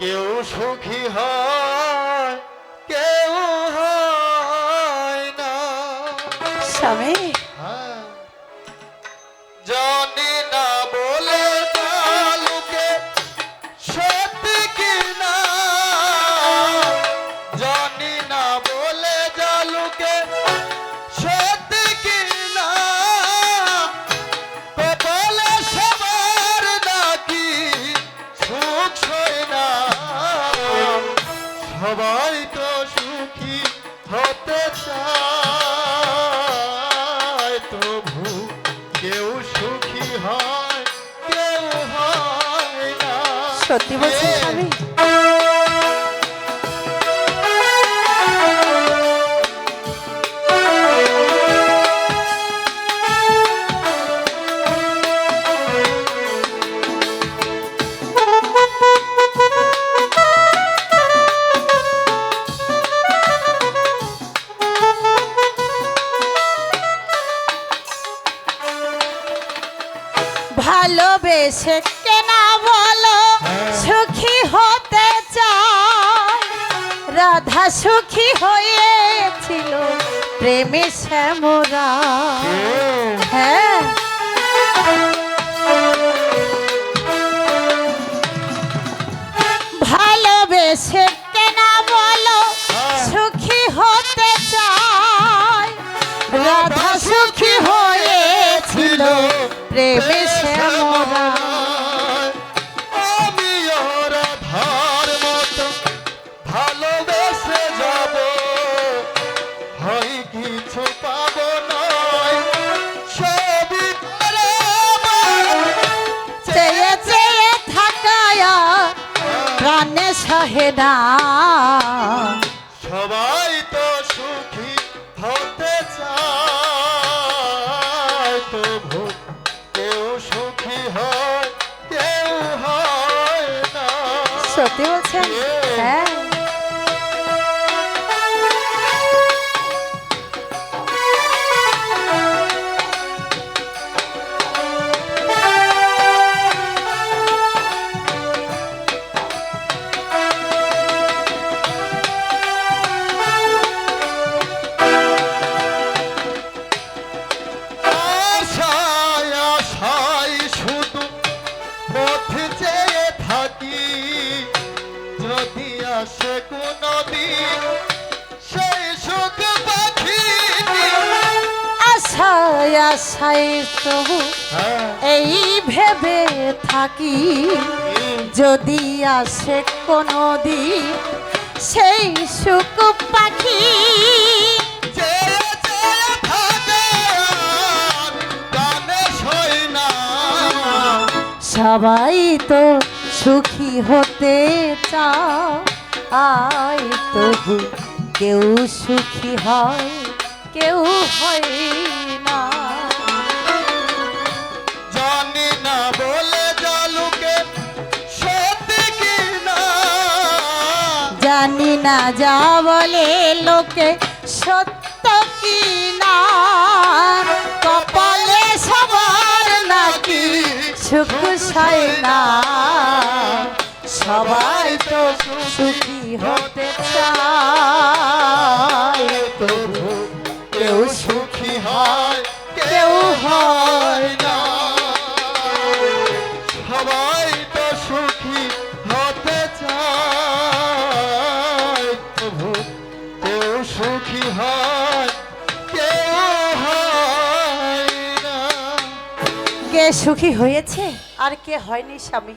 কেউ সুখী হয় কেউ হয় না। স্বামী হ্যাঁ, জানি না বলে লোকে সত্যি কি না, জানি না বলে লোকে সত্যি কি না, কপালে সবার নাকি সুখ সয় না। সবাই তো সুখী হতে চায়, তবু কেউ সুখী হয় কেউ হয় না। সত্যি বলছেন স্বামী? ভালোবেসে কেনা বলো সুখী হতে চায়, রাধা সুখী হয়েছিল প্রেমে শ্যামরা। হ্যাঁ, ভালোবেসে কেনা বলো সুখী হতে চায়, রাধা সুখী হয়েছিল প্রেমে শ্যামরা। আমি রাধার মতো ভালোবেসে যাব, হয় কিছু পাবো নয় সবই করে চেয়ে চেয়ে থাকায়া প্রাণে সহে না। সবাই তো সুখী হতে চায়, তবু কেউ সুখী হয় কেউ হয় না। সত্যি বলছেন? হ্যাঁ, আশায় আশায় শুধু পথ চেয়ে থাকি, যদি আসে কোনদিন সেই সুখ পাখি। আশায় আশায় তবু এই ভেবে থাকি, যদি আসে কোনো দিন সেই সুখ পাখি। চেয়ে চেয়ে থাকে আর গানে সয় না। সবাই তো সুখী হতে চায়, তবু কেউ সুখী হয় কেউ হয় না। জানি না বলে লোকে সত্যি কি না, জানি না যা বলে লোকে সত্য কি না, কপালে সবার নাকি সুখ সয় না। সবাই তো সুখী হতে চায়, তবু কেউ সুখী হয় কেউ হয় না। সবাই তো সুখী হতে চায়, তবু কেউ সুখী হয় কেউ হয় না। কে সুখী হয়েছে আর কে হয়নি স্বামী?